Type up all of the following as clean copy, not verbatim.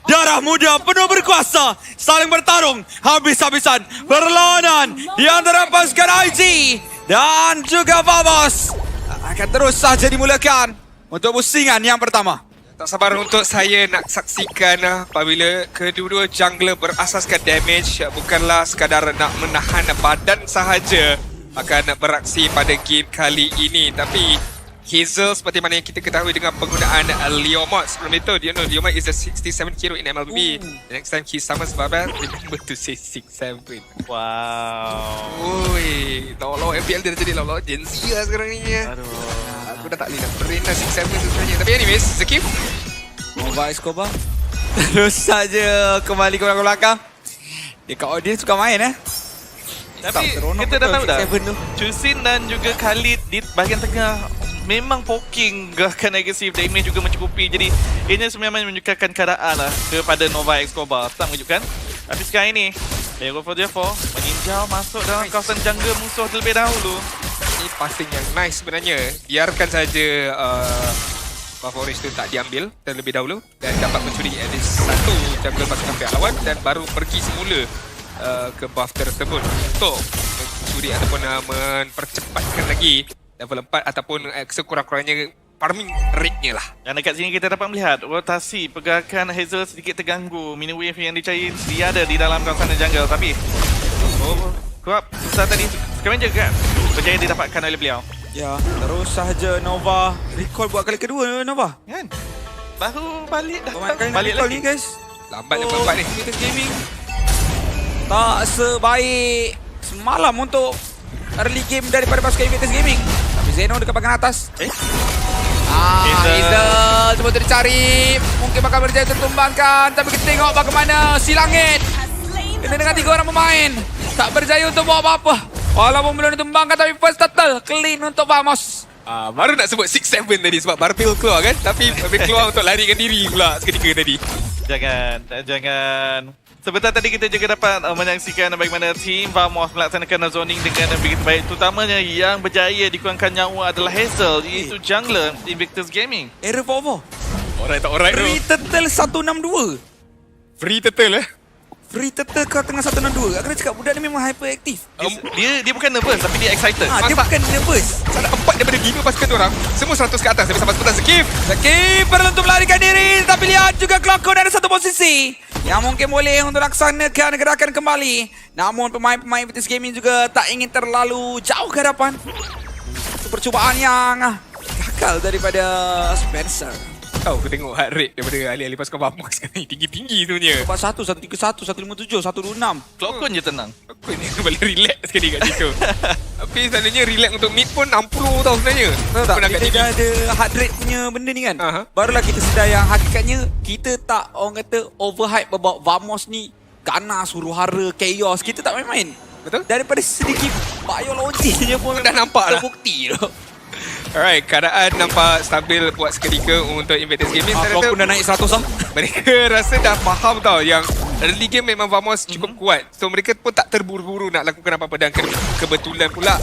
Darah muda penuh berkuasa saling bertarung habis-habisan berlawanan di antara pasukan IG dan juga Vamos akan terus saja dimulakan untuk pusingan yang pertama. Tak sabar untuk saya nak saksikan apabila kedua-dua jungler berasaskan damage bukanlah sekadar nak menahan badan sahaja akan beraksi pada game kali ini, tapi Hazel seperti mana yang kita ketahui dengan penggunaan Leomord. Sebelum itu, Leomord is a 67 hero in MLB. The next time he summons Barbell, remember to say 67. Wow. Oi, law FPL dia dah jadi law Gen Z lah sekarang ni. Aduh. Aku dah tak boleh nak brain dah 67 tu sebenarnya. Tapi anyways, Zakif. Nova Escobar terus saja kembali ke belakang. Dekat audience suka main Tapi seronok kita dah betul tahu dah, 67 tu. Chusin dan juga Khalid di bahagian tengah memang poking gerakan agresif, damage juga mencukupi. Jadi ini sebenarnya menunjukkan keadaan lah kepada Nova Escobar. Tak mengejutkan. Tapi sekarang ini Hero 4J4 meninjau masuk dalam kawasan jungle musuh terlebih dahulu. Ini passing yang nice sebenarnya. Biarkan saja buff orange tu tak diambil terlebih dahulu dan dapat mencuri at least satu jungle pasukan pihak lawan dan baru pergi semula ke buff tersebut untuk mencuri ataupun mempercepatkan lagi level 4 ataupun sekurang-kurangnya farming rate-nya lah. Dan dekat sini kita dapat melihat rotasi pergerakan Hazel sedikit terganggu. Mini wave yang dicari dia ada di dalam kawasan jungle, tapi Kuap besar tadi Scavenger kan berjaya didapatkan oleh beliau. Ya, terus sahaja Nova recall buat kali kedua Nova. Kan? Baru balik dah. Pemain Balik recall lagi. ni guys. Lambat level 4 ni. Invictus Gaming tak sebaik semalam untuk early game daripada pasukan Invictus Gaming. Tapi Zeno dekat bahagian atas. Hazel cuba untuk dicari. Mungkin bakal berjaya tertumbangkan. Tapi kita tengok bagaimana si Langit kena dengan 3 orang pemain. Tak berjaya untuk buat apa-apa. Walaupun belum ditumbangkan, tapi first turtle clean untuk Vamos. Baru nak sebut 6-7 tadi sebab Barpil keluar kan, tapi lebih keluar untuk larikan diri pula seketika tadi. Jangan. Sebentar tadi kita juga dapat menyaksikan bagaimana tim Vamos melaksanakan zoning dengan begitu baik. Terutamanya yang berjaya dikurangkan nyawa adalah Hazel, iaitu jungler Invictus Gaming. Error 4-4. Alright tu. Free turtle 162. Free turtle Free turtle kau tengah 162. Aku nak cakap budak ni memang hyperactive. Dia bukan nervous tapi dia excited. Dia bukan nervous. Ada 4 daripada 5 pasukan diorang. Semua 100 ke atas. Tapi sampai sebentar Zakif. Zakif perlu untuk melarikan diri. Tapi lihat juga Clockon ada satu posisi yang mungkin boleh untuk laksanakan gerakan kembali. Namun pemain-pemain Invictus Gaming juga tak ingin terlalu jauh ke hadapan. Itu percubaan yang gagal daripada Spencer. Kau tengok heart rate daripada ahli-ahli pasukan Vamos sekarang ni. Tinggi-tinggi sebenarnya. 41, 131, 157, 126. Clockon je tenang. Aku ni boleh relax sekali kat situ. Tapi selalunya relax untuk mid pun 60 tau sebenarnya. Tahu tak? Pernah kat Kita TV. dah ada heart rate punya benda ni kan. Aha. Barulah kita sedar yang hakikatnya kita tak orang kata overhype about Vamos ni. Ganas, huru-hara, chaos. Kita tak main-main. Betul? Daripada sedikit biologinya pun Dah nampak lah. terbukti tu. Alright, keadaan nampak stabil buat seketika untuk Invictus Gaming. Saya Kau rasa pun dah naik 100 lah. mereka rasa dah faham tau yang early game memang Vamos cukup kuat. So mereka pun tak terburu-buru nak lakukan apa-apa. Dan kebetulan pula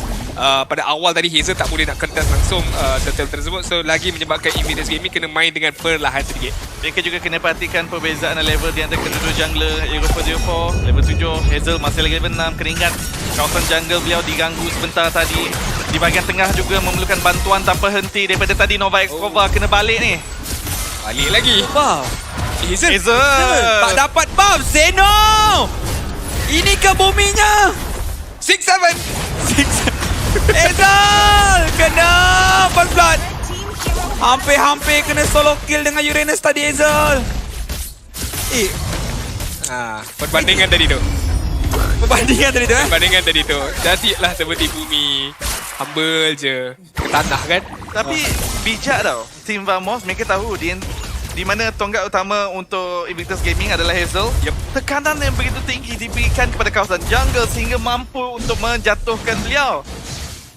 pada awal tadi Hazel tak boleh nak kentas langsung turtle tersebut. So lagi menyebabkan Invictus Gaming kena main dengan perlahan sedikit. Mereka juga kena perhatikan perbezaan level di antara kedua jungler. Hero 4J4 level 7, Hazel masih lagi level 6. Kena ingat kawasan jungle beliau diganggu sebentar tadi. Di bahagian tengah juga memerlukan bantuan tanpa henti. Daripada tadi Nova Escobar kena balik ni. Balik lagi. Buff. Hazel. Tak dapat buff. Zeno! Ini ke buminya? 6-7. Hazel! Kena first blood. Hampir-hampir kena solo kill dengan Uranus tadi Hazel. Perbandingan tadi tu. Perbandingan tadi tu Perbandingan tadi tu. Jadilah seperti bumi. Humble je. Ke tanah kan. Tapi bijak tau. Tim Vamos mereka tahu di mana tonggak utama untuk Invictus Gaming adalah Hazel. Tekanan yang begitu tinggi diberikan kepada kawasan jungle sehingga mampu untuk menjatuhkan beliau.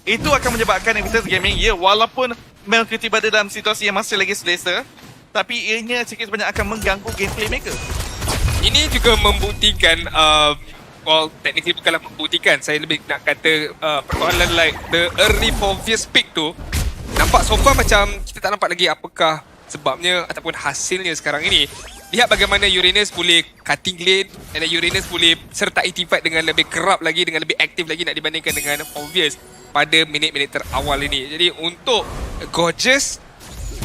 Itu akan menyebabkan Invictus Gaming, ya, walaupun mengikuti berada dalam situasi yang masih lagi selesa, tapi ianya sikit sebanyak akan mengganggu gameplay mereka. Ini juga membuktikan technically bukanlah membuktikan, saya lebih nak kata persoalan like the early obvious pick tu nampak so far macam kita tak nampak lagi apakah sebabnya ataupun hasilnya sekarang ini. lihat bagaimana Uranus boleh cutting lane dan Uranus boleh sertai teamfight dengan lebih kerap lagi, dengan lebih aktif lagi nak dibandingkan dengan Obvious pada minit-minit terawal ini. Jadi untuk Gorgeous,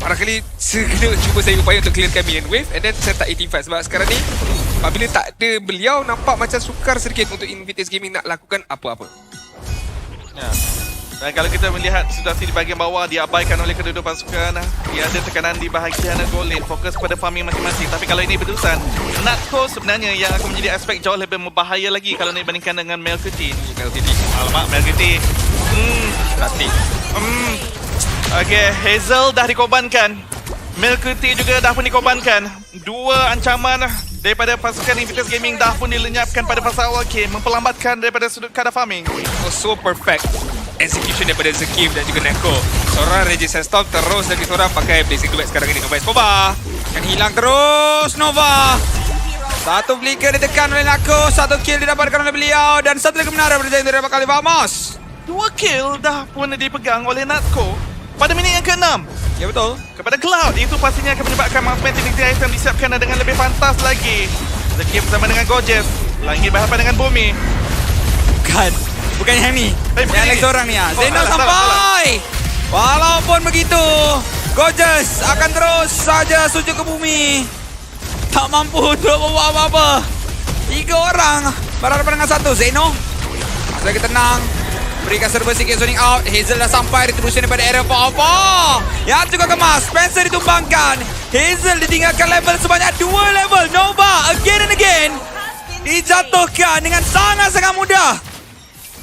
barangkali segera cuba saya upaya untuk clearkan minion wave and then sertai teamfight. Sebab sekarang ni apabila tak ada beliau, nampak macam sukar sedikit untuk Invictus Gaming nak lakukan apa-apa. Ya. Dan kalau kita melihat situasi di bahagian bawah, diabaikan oleh kedua-dua pasukan. Dia ada tekanan di bahagian goal lane, fokus kepada farming masing-masing. Tapi kalau ini berterusan, Natco sebenarnya yang akan menjadi aspek jauh lebih berbahaya lagi kalau nak dibandingkan dengan Melkity. Alamak, Melkity. Ratik. Okay, Hazel dah dikorbankan. Melkity juga dah pun dikorbankan. Dua ancaman daripada pasukan Invictus Gaming dah pun dilenyapkan pada fasa awal game, memperlambatkan daripada sudut kadar farming. Oh, so perfect execution daripada Zekim dan juga Neko. Seorang Resistance Storm terus lagi seorang pakai Blazing Duet sekarang ini. Nova Escobar Akan hilang terus Nova. Satu flicker ditekan oleh Nako, satu kill didapatkan oleh beliau dan satu lagi menara berjaya dari kali Vamos. Dua kill dah pun dipegang oleh Natco pada minit yang ke-6. Ya betul. Kepada Cloud, itu pastinya akan menyebabkan movement Trinity item disiapkan dengan lebih pantas lagi. Zekim bersama dengan Gorgeous, langit berhadapan dengan bumi. Bukan yang ni. bukan Yang ini. lagi seorang ni. Zeno salah, sampai. Walaupun begitu, Gorgeous akan terus saja sujud ke bumi. Tak mampu untuk membuat apa-apa. 3 orang berhadapan dengan 1. Zeno masih lagi tenang. Berikan serba sikit zoning out. Hazel dah sampai. Retribution daripada area apa yang juga kemas. Spencer ditumbangkan. Hazel ditinggalkan level sebanyak 2 level. Nova again and again dijatuhkan dengan sangat-sangat mudah.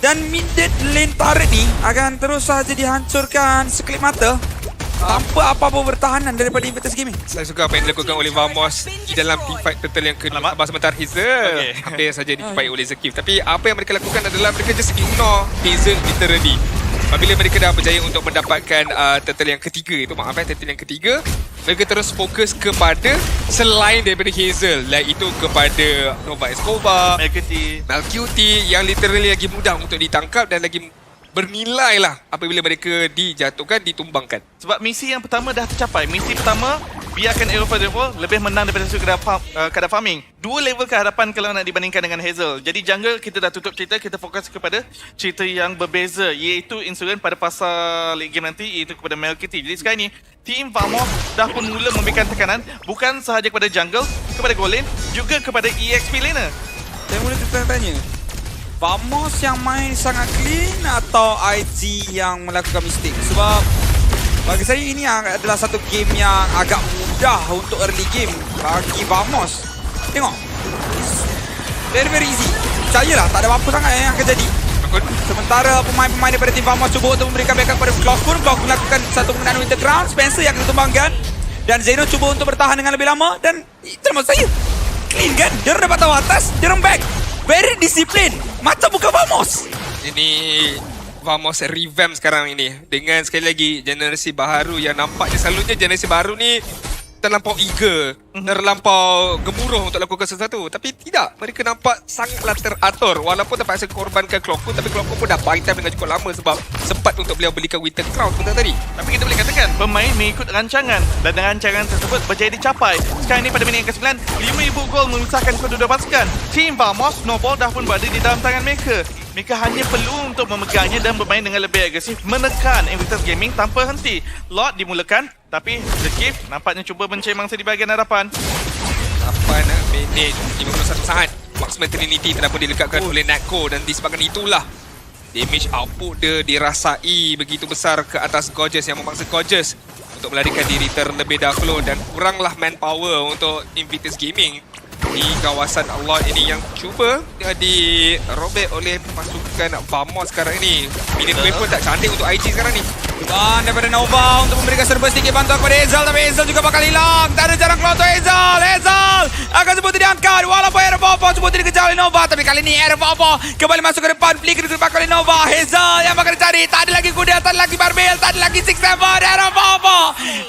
Dan mid lane turret ni akan terus saja dihancurkan sekelip mata tanpa apa-apa pertahanan daripada Invictus Gaming. Saya suka apa yang dilakukan oleh Vamos di dalam teamfight total yang kedua. Sabar sebentar, Hazel hampir saja dicapai oleh Zekim. Tapi apa yang mereka lakukan adalah mereka just ignore Hazel literally. Apabila mereka dah berjaya untuk mendapatkan turtle yang ketiga, turtle yang ketiga, mereka terus fokus kepada selain daripada Hazel, iaitu kepada Nova Escobar, Melkity yang literally lagi mudah untuk ditangkap dan lagi bernilai lah apabila mereka dijatuhkan, ditumbangkan. Sebab misi yang pertama dah tercapai. Misi pertama, biarkan Aero for Devil lebih menang daripada sudut kadar farming. 2 level ke hadapan kalau nak dibandingkan dengan Hazel. Jadi jungle kita dah tutup cerita, kita fokus kepada cerita yang berbeza, iaitu insuran pada pasal late game nanti, iaitu kepada Melkity. Jadi sekarang ni Team Vamos dah pun mula memberikan tekanan bukan sahaja kepada jungle, kepada goal lane, juga kepada EXP laner. Saya mula tanya, Vamos yang main sangat clean atau IG yang melakukan mistake? Sebab bagi saya ini adalah satu game yang agak mudah untuk early game bagi Vamos. Tengok, it's very very easy. Percayalah, tak ada apa-apa sangat yang akan jadi. Sementara pemain-pemain daripada tim Vamos cuba untuk memberikan backup kepada Clockwork. Clockwork melakukan satu penggunaan Winter Crown. Spencer yang akan ditumbangkan dan Zeno cuba untuk bertahan dengan lebih lama. Dan itu maksud saya, clean kan? Dia orang dapat tahu atas, dia orang back. Very disiplin. Macam bukan Vamos. Ini Vamos revamp sekarang ini dengan sekali lagi generasi baru yang nampaknya selalunya generasi baru ni terlampau eager, terlampau gemuruh untuk lakukan sesuatu. Tapi tidak, mereka nampak sangatlah teratur. Walaupun terpaksa korbankan Clockwork, tapi Clockwork pun dah buy time dengan cukup lama sebab sempat untuk beliau belikan Winter Crown sebentar tadi. Tapi kita boleh katakan pemain mengikut rancangan dan rancangan tersebut berjaya dicapai. Sekarang ini pada minit yang ke-9, 5,000 gol memisahkan kedua-dua pasukan. Team Vamos, snowball dah pun berada di dalam tangan mereka. Mereka hanya perlu untuk memegangnya dan bermain dengan lebih agresif, menekan Invictus Gaming tanpa henti. Lot dimulakan, tapi Zekim nampaknya cuba mencari mangsa di bahagian hadapan. 8 minit 51 saat. Marksman Trinity telah pun dilekatkan oleh Natco dan disebabkan itulah damage output dia dirasai begitu besar ke atas Gorgeous yang memaksa Gorgeous untuk melarikan diri terlebih dahulu dan kuranglah manpower untuk Invictus Gaming di kawasan Allah ini yang cuba dirobek oleh pasukan Vamos sekarang ini. Minion wave pun tak cantik untuk IG sekarang ni. Cubaan daripada Nova untuk memberikan serba sedikit bantuan kepada Hazel, tapi Hazel juga bakal hilang. Tak ada jarang keluar untuk Hazel. Hazel akan sebut diangkat walaupun Air Popo sebut dikejar oleh Nova, tapi kali ini Air Popo kembali masuk ke depan. Flicker dipakai oleh Nova. Hazel yang bakal dicari. Tak ada lagi kuda, tak ada lagi barbel, tak ada lagi 6-7. Air Popo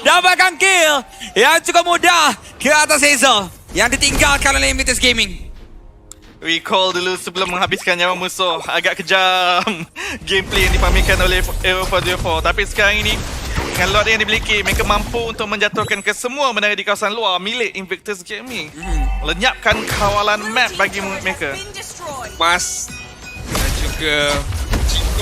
dapatkan kill yang cukup mudah ke atas Hazel yang ditinggalkan oleh Invictus Gaming. Recall dulu sebelum menghabiskan nyawa musuh. Agak kejam gameplay yang dipamerkan oleh Aero404. Tapi sekarang ini Dengan lot yang dimiliki, mereka mampu untuk menjatuhkan kesemua menara di kawasan luar milik Invictus Gaming. Lenyapkan kawalan map bagi mereka. Mas dan juga G2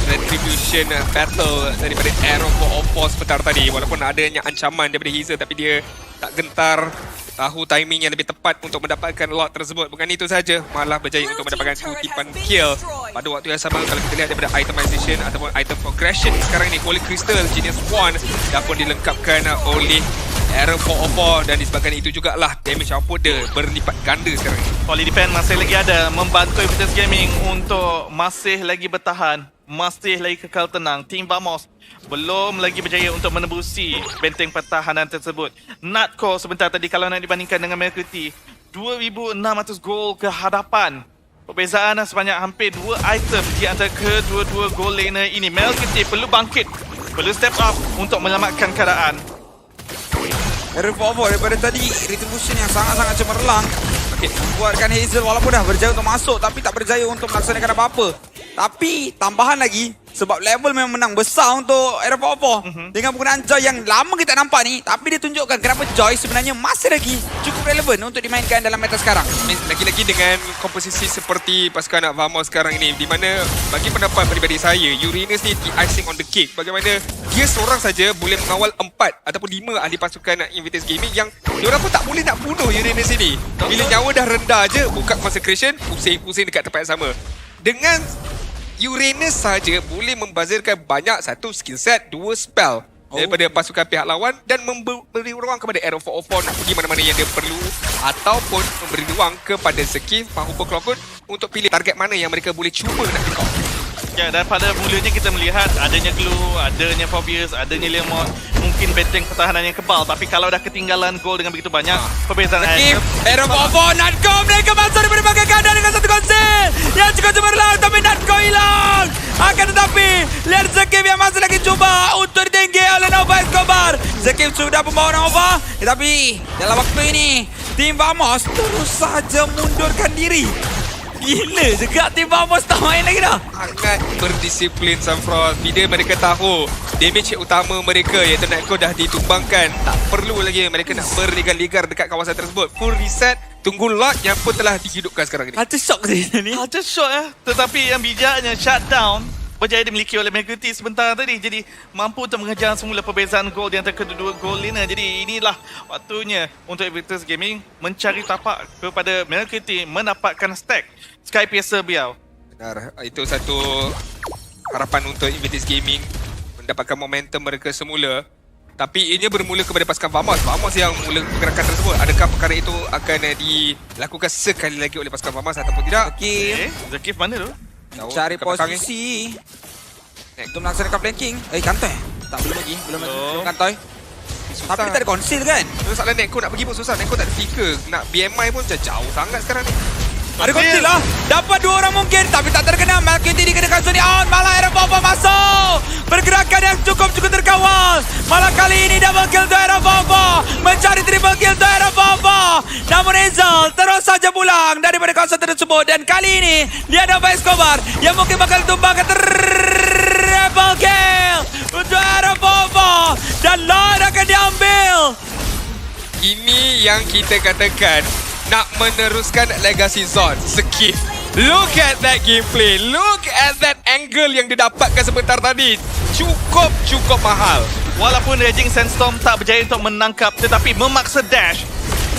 Retribution battle daripada Arrow for Oppo sebentar tadi. Walaupun adanya ancaman daripada Hazel, tapi dia tak gentar, tahu timing yang lebih tepat untuk mendapatkan lot tersebut. Bukan itu saja, malah berjaya untuk mendapatkan kutipan kill. Pada waktu yang sama, kalau kita lihat daripada itemization ataupun item progression sekarang ni, Holy Crystal Genius Wand dah pun dilengkapkan oleh Arrow for Oppo, dan disebabkan itu jugalah damage output dia berlipat ganda sekarang ni. Poly Defense masih lagi ada, membantu Invictus Gaming untuk masih lagi bertahan, masih lagi kekal tenang. Team Vamos belum lagi berjaya untuk menembusi benteng pertahanan tersebut. Natco sebentar tadi, kalau nak dibandingkan dengan Mercury, 2,600 gol ke hadapan. Perbezaan sebanyak hampir 2 item di antara kedua-dua goal laner ini. Mercury perlu bangkit, perlu step up untuk menyelamatkan keadaan. Revolver daripada tadi, retribution yang sangat-sangat cemerlang. Buatkan Hazel walaupun dah berjaya untuk masuk, tapi tak berjaya untuk melaksanakan apa-apa. Tapi tambahan lagi, sebab level memang menang besar untuk Revolver. Dengan penggunaan Joy yang lama kita nampak ni, tapi dia tunjukkan kenapa Joy sebenarnya masih lagi cukup relevan untuk dimainkan dalam meta sekarang. Lagi-lagi dengan komposisi seperti pasukan Vamos sekarang ini, di mana bagi pendapat pribadi saya, Uranus ni the icing on the cake. Bagaimana dia seorang saja boleh mengawal 4 ataupun 5 ahli pasukan Invictus Gaming yang diorang pun tak boleh nak bunuh Uranus ini. Bila nyawa dah rendah je, buka consecration, pusing-pusing dekat tempat yang sama. Dengan Uranus saja boleh membazirkan banyak, satu skill set, 2 spell daripada pasukan pihak lawan, dan memberi ruang kepada Arrow for Oppo nak pergi mana-mana yang dia perlu, ataupun memberi ruang kepada Zekif, Mahuba Clockwood untuk pilih target mana yang mereka boleh cuba nak pick off. Ya, dan pada mulanya kita melihat adanya Glue, adanya Phobius, adanya Lemot, mungkin benteng pertahanan yang kebal. Tapi kalau dah ketinggalan gol dengan begitu banyak, perbezaan Zekif, Arrow for Oppo, Natco, mereka masuk di berbagai keadaan dengan satu konsil yang cukup cemerlang, tapi Natco hilang. Akan tetapi, lihat Zekif yang masih lagi cuba untuk ditinggi oleh Nova Escobar. Zekif sudah membawa Nova, tapi dalam waktu ini, tim Vamos terus saja mundurkan diri. Gila juga tim Vamos tak main lagi dah. Sangat berdisiplin Sunfrost. Bila mereka tahu damage utama mereka iaitu Natco dah ditumbangkan, tak perlu lagi mereka nak berligar-ligar dekat kawasan tersebut. Full reset, tunggu lot yang pun telah dihidupkan sekarang ni. Culture shock tadi ni. Culture shock Tetapi yang bijaknya, shutdown berjaya dimiliki oleh Mercury sebentar tadi. Jadi mampu untuk mengejar semula perbezaan gol di antara kedua-dua gol laner. Jadi inilah waktunya untuk Invictus Gaming mencari tapak kepada Mercury, mendapatkan stack Sky Piercer Biao. Benar, itu satu harapan untuk Invictus Gaming mendapatkan momentum mereka semula. Tapi ianya bermula kepada pasukan Vamos. Vamos yang mula pergerakan tersebut. Adakah perkara itu akan dilakukan sekali lagi oleh pasukan Vamos ataupun tidak? Zakif mana tu? Cari posisi untuk melaksanakan flanking. Kantoy. Tak, belum lagi. Belum Kantoy. Tapi dia tak ada konsil kan? Soalan Neko nak pergi pun susah. Neko tak ada flicker. Nak BMI pun macam jauh sangat sekarang ni. Ada konsil lah. Dapat 2 orang mungkin, tapi tak terkena. Malkiti dikenakan zone out. Malah Aeropova masuk. Pergerakan yang cukup terkawal. Malah kali ini double kill untuk Aeropova. Mencari triple kill untuk Aeropova. Namun Hazel terus saja pulang daripada kawasan tersebut. Dan kali ini dia ada Nova Escobar yang mungkin bakal tumbangkan triple kill untuk Aeropova. Dan Lord akan diambil. Ini yang kita katakan nak meneruskan legacy Zon. Skip. Look at that gameplay. Look at that angle yang didapatkan sebentar tadi. Cukup mahal. Walaupun Raging Sandstorm tak berjaya untuk menangkap, tetapi memaksa dash.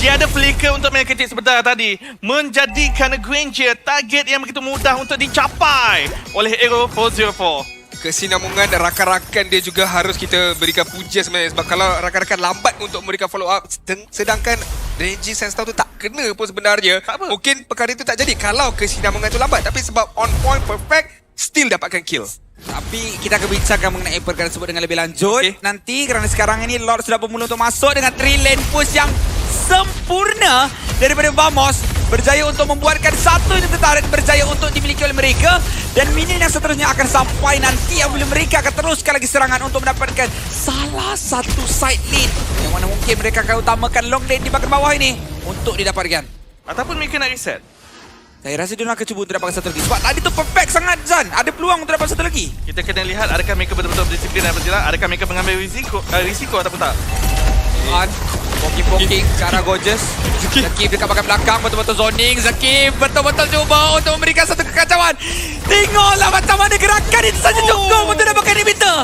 Tiada flicker untuk mereka sebentar tadi, menjadikan Granger target yang begitu mudah untuk dicapai oleh Arrow 404. Kesinambungan rakan-rakan dia juga harus kita berikan puja sebenarnya. Sebab kalau rakan-rakan lambat untuk memberikan follow up, sedangkan Raging Sandstorm tu tak kena pun sebenarnya, mungkin perkara itu tak jadi kalau kesinambungan tu lambat. Tapi sebab on point perfect, still dapatkan kill. Tapi kita akan bincangkan mengenai perkara tersebut dengan lebih lanjut nanti, kerana sekarang ini Lord sudah bermula untuk masuk dengan 3 lane push yang sempurna daripada Vamos. Berjaya untuk membuatkan satu unit turret berjaya untuk dimiliki oleh mereka. Dan minion yang seterusnya akan sampai nanti apabila mereka akan teruskan lagi serangan untuk mendapatkan salah satu side lane yang mana mungkin mereka akan utamakan long lane di bahagian bawah ini untuk didapatkan. Ataupun mereka nak reset. Saya rasa dia nak cuba untuk dapatkan satu lagi. Sebab tadi tu perfect sangat Zan. Ada peluang untuk dapat satu lagi. Kita kena lihat adakah mereka betul-betul disiplin dan berjalan, adakah mereka mengambil risiko ataupun tak. Poking cara gorgeous. Zakif dekat bahagian belakang, betul-betul zoning. Zakif betul-betul cuba untuk memberikan satu kekacauan. Tengoklah macam mana gerakan itu saja cukup untuk dapatkan inhibitor.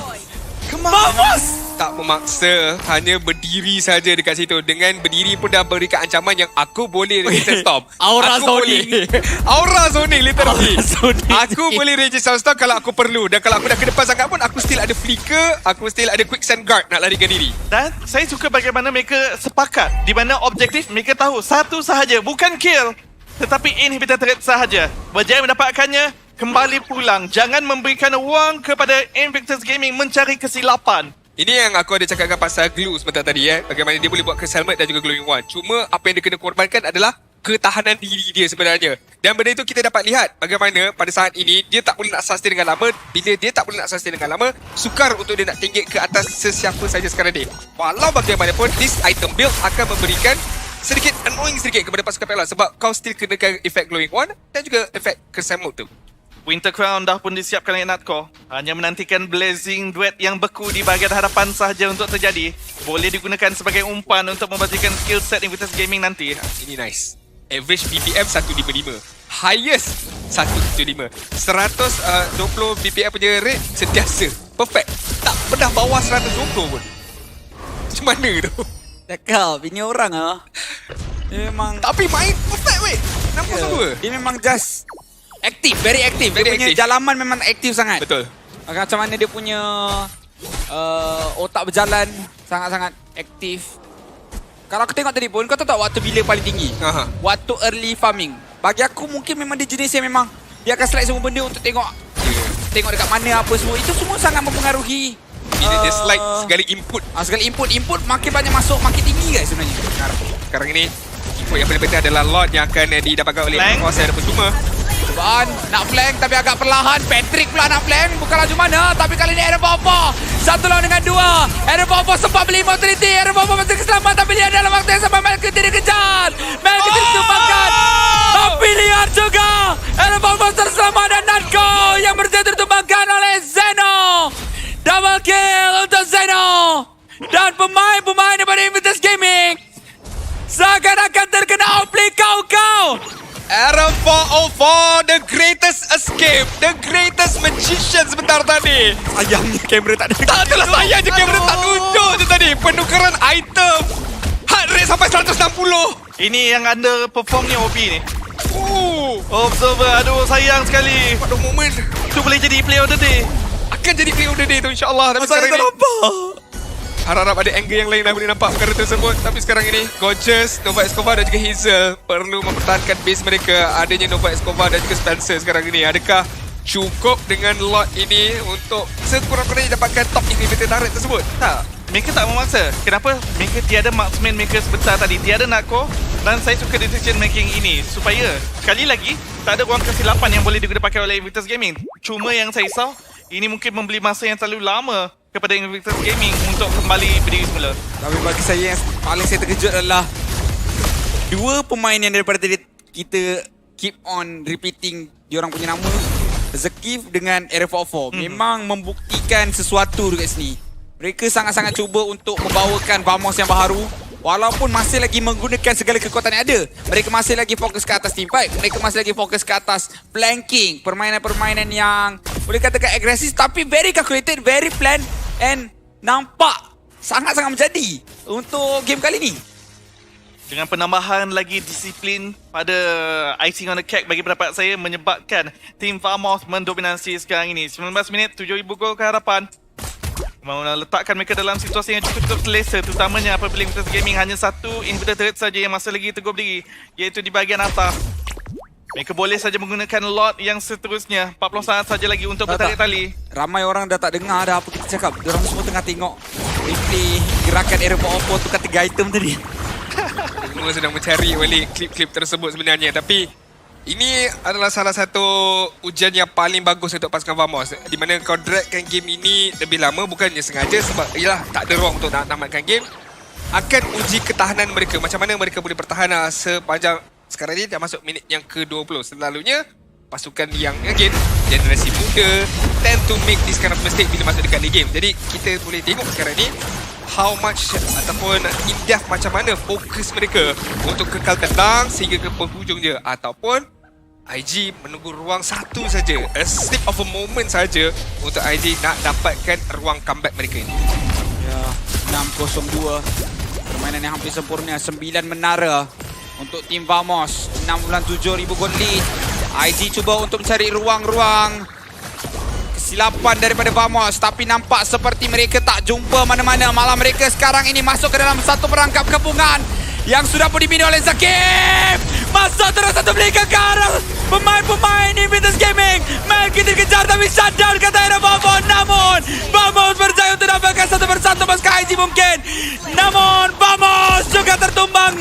Vamos! Tak memaksa, hanya berdiri saja dekat situ. Dengan berdiri pun dah berikan ancaman yang aku boleh register storm. Aura Aku zoning. Aura zoning literally. Aura zoning. Aku boleh register storm kalau aku perlu. Dan kalau aku dah ke depan sangat pun, aku still ada flicker, aku still ada quicksand guard nak larikan diri. Dan saya suka bagaimana mereka sepakat di mana objektif mereka tahu satu sahaja, bukan kill, tetapi inhibitor turret sahaja. Berjaya mendapatkannya, kembali pulang. Jangan memberikan wang kepada Invictus Gaming mencari kesilapan. Ini yang aku ada cakapkan pasal glue sebentar tadi bagaimana dia boleh buat curse helmet dan juga glowing wand. Cuma apa yang dia kena korbankan adalah ketahanan diri dia sebenarnya. Dan benda itu kita dapat lihat bagaimana pada saat ini dia tak boleh nak sustain dengan lama. Bila dia tak boleh nak sustain dengan lama, sukar untuk dia nak tinggi ke atas sesiapa saja sekarang ni. Walau bagaimanapun, this item build akan memberikan sedikit annoying sedikit kepada pasukan Pela sebab kau still kenakan efek glowing wand dan juga efek curse helmet tu. Winter Crown dah pun disiapkan oleh Natco. Hanya menantikan blazing duet yang beku di bahagian hadapan sahaja untuk terjadi. Boleh digunakan sebagai umpan untuk membagikan skill set Invictus Gaming nanti. Ini nice. Average BPM 155. Highest 175. 120 BPM punya rate sentiasa. Perfect. Tak pernah bawah 120 pun. Macam mana tu? Cakap, ini orang dia memang Tapi main perfect weh. 602. dia memang just aktif, very aktif. Dia Very punya active. jalaman memang aktif sangat. Betul. Macam mana dia punya otak berjalan sangat-sangat aktif. Kalau aku tengok tadi pun, kau tahu tak waktu bila paling tinggi? Aha. Waktu early farming. Bagi aku mungkin memang dia jenis yang memang dia akan slide semua benda untuk tengok dekat mana apa semua. Itu semua sangat mempengaruhi. Bila dia slide segala input. Segala input makin banyak masuk, makin tinggi guys sebenarnya. Sekarang ini input yang paling penting adalah lot yang akan didapatkan oleh kuasa dan percuma. Cubaan nak flank tapi agak perlahan. Patrick pula nak flank, bukan laju mana. Tapi kali ini Aaron Popo satu lawan dengan dua. Aaron Popo sempat beli immortality. Aaron Popo masih keselamatan tapi lihat dalam waktu yang sama Melky tidak kejar. Melky ditumpahkan. Tapi lihat juga Aaron Popo terselamat dan Natco yang berjaya ditumpahkan oleh Zeno. Double kill untuk Zeno. Dan pemain-pemain daripada Invictus Gaming seakan-akan terkena outplay kau. Aaron 404, the greatest escape, the greatest magician sebentar tadi. Sayangnya kamera tak ada. Tak adalah sayangnya kamera tak tunjuk je tadi. Penukaran item. Heart rate sampai 160. Ini yang underperformnya OP ni. Observer, aduh sayang sekali. Pada moment. Itu boleh jadi player of the day. Akan jadi player of the day tu insyaAllah. Tapi sekarang ini harap ada angle yang lain dah boleh nampak perkara tersebut. Tapi sekarang ini Gorgeous, Nova Escobar dan juga Hazel perlu mempertahankan base mereka. Adanya Nova Escobar dan juga Spencer sekarang ini. Adakah cukup dengan lot ini untuk sekurang-kurangnya dapatkan top inhibitor turret tersebut? Tak, mereka tak memaksa. Kenapa? Mereka tiada marksman mereka sebentar tadi. Tiada Natco. Dan saya suka decision making ini. Supaya, sekali lagi, tak ada ruang kesilapan yang boleh digunakan oleh Invictus Gaming. Cuma yang saya risau, ini mungkin membeli masa yang terlalu lama kepada Invictus Gaming untuk kembali berdiri semula. Tapi bagi saya yang paling saya terkejut adalah dua pemain yang daripada tadi kita keep on repeating diorang punya nama, Zakif dengan RF44 memang membuktikan sesuatu dekat sini. Mereka sangat-sangat cuba untuk membawakan Vamos yang baharu walaupun masih lagi menggunakan segala kekuatan yang ada. Mereka masih lagi fokus ke atas teamfight, mereka masih lagi fokus ke atas flanking, permainan-permainan yang boleh katakan agresif tapi very calculated, very planned and nampak sangat-sangat menjadi untuk game kali ni. Dengan penambahan lagi disiplin pada icing on the cake bagi pendapat saya menyebabkan tim Vamos mendominasi sekarang ini. 19 minit, 7,000 gol ke hadapan. Mahu letakkan mereka dalam situasi yang cukup selesa, terutamanya apabila Invictus Gaming hanya satu inhibitor turret saja yang masih lagi teguh berdiri, iaitu di bahagian atas. Mereka boleh saja menggunakan lot yang seterusnya. 40 saat saja lagi untuk bertarik tali. Ramai orang dah tak dengar dah apa kita cakap. Diorang semua tengah tengok replay gerakan RF44 tukar 3 item tadi. Semua sedang mencari balik klip-klip tersebut sebenarnya. Tapi ini adalah salah satu ujian yang paling bagus untuk pasukan Vamos. Di mana kau dragkan game ini lebih lama bukannya sengaja sebab ialah tak ada ruang untuk nak tamatkan game. Akan uji ketahanan mereka. Macam mana mereka boleh bertahan sepanjang sekarang ni dah masuk minit yang ke-20. Selalunya pasukan yang again generasi muda tend to make this kind of mistake bila masuk dekat late game. Jadi kita boleh tengok sekarang ni how much ataupun in depth macam mana fokus mereka untuk kekal tenang sehingga ke penghujung je, ataupun IG menunggu ruang satu saja, a slip of a moment saja untuk IG nak dapatkan ruang comeback mereka ini. Ya, 6-0-2. Permainan yang hampir sempurna. 9 menara untuk tim Vamos. 6.7,000 gold lead. IG cuba untuk mencari ruang-ruang kesilapan daripada Vamos, tapi nampak seperti mereka tak jumpa mana-mana. Malah mereka sekarang ini masuk ke dalam satu perangkap kepungan yang sudah pun dibina oleh Zakib. Masuk terus satu mereka ke arah pemain-pemain Invictus Gaming. Melky dikejar tapi shutdown kata era Vamos. Namun Vamos berjaya untuk dapatkan satu persatu pasca IG mungkin. Namun Vamos juga tertumbang.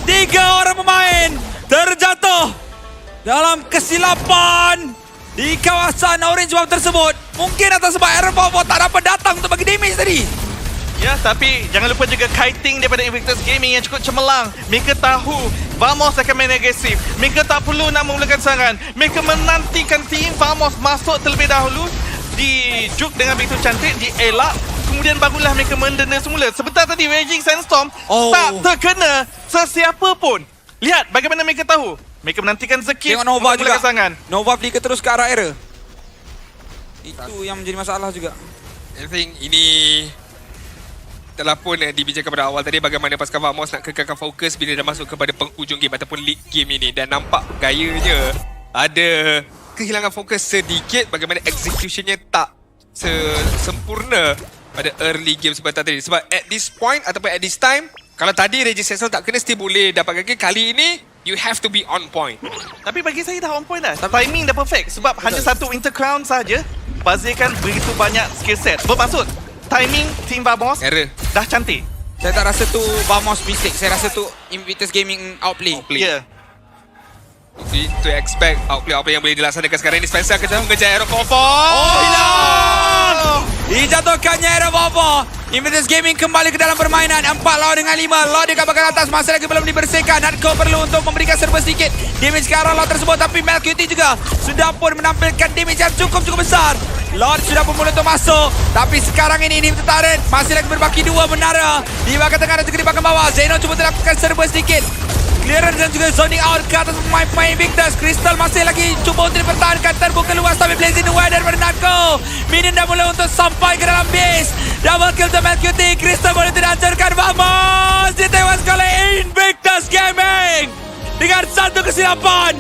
3 orang pemain terjatuh dalam kesilapan di kawasan orange bomb tersebut. Mungkin atas sebab Aaron Bobo tak dapat datang untuk bagi damage tadi. Ya, tapi jangan lupa juga kiting daripada Invictus Gaming yang cukup cemerlang. Mereka tahu Vamos akan main agresif. Mereka tak perlu nak memulakan serangan. Mereka menantikan tim Vamos masuk terlebih dahulu, di juke dengan begitu cantik, dielak. Kemudian barulah mereka mendena semula. Sebentar tadi Raging Sandstorm tak terkena sesiapa pun. Lihat bagaimana mereka tahu. Mereka menantikan Zakib Tengok Nova juga. serangan. Nova flicker terus ke arah era. Itu yang menjadi masalah juga. I think ini telah pun dibicarakan pada awal tadi bagaimana pasukan Vamos nak kekalkan fokus bila dah masuk kepada penghujung game ataupun league game ini, dan nampak gayanya ada kehilangan fokus sedikit, bagaimana executionnya tak sempurna pada early game sebentar tadi. Sebab at this point ataupun at this time, kalau tadi Regis Cecil tak kena still boleh dapat kaki, kali ini you have to be on point. Tapi bagi saya dah on point dah. Timing dah perfect. Sebab hanya satu Winter Crown saja bazirkan begitu banyak skill set. Bermaksud timing tim Vamos Error. dah cantik. Saya tak rasa tu Vamos mistake. Saya rasa tu Invictus Gaming outplay. Ya. To expect outplay yang boleh dilaksanakan sekarang ini. Spencer akan mengejar Aero Fofo. Oh, hilang! Dijatuhkannya Era Bobo. Invictus Gaming kembali ke dalam permainan. 4 lawan dengan 5. Law di kapakan atas masih lagi belum dibersihkan. Natko perlu untuk memberikan serba sedikit damage ke arah Law tersebut. Tapi Melky juga sudah pun menampilkan damage yang cukup besar. Lord sudah pun mula untuk masuk. Tapi sekarang ini turret masih lagi berbaki 2 menara. Di bahagian tengah dan juga di bahagian bawah. Zeno cuba melakukan serba sedikit clearance dan juga zoning out ke atas pemain-pemain Invictus. Crystal masih lagi cuba untuk dipertahankan, terbuka luas tapi blazing away daripada Natko. Minion dah mula untuk sampai ke dalam base. Double kill untuk Melky. Crystal boleh dihancurkan. Vamos ditewaskan oleh Invictus Gaming dengan satu kesilapan.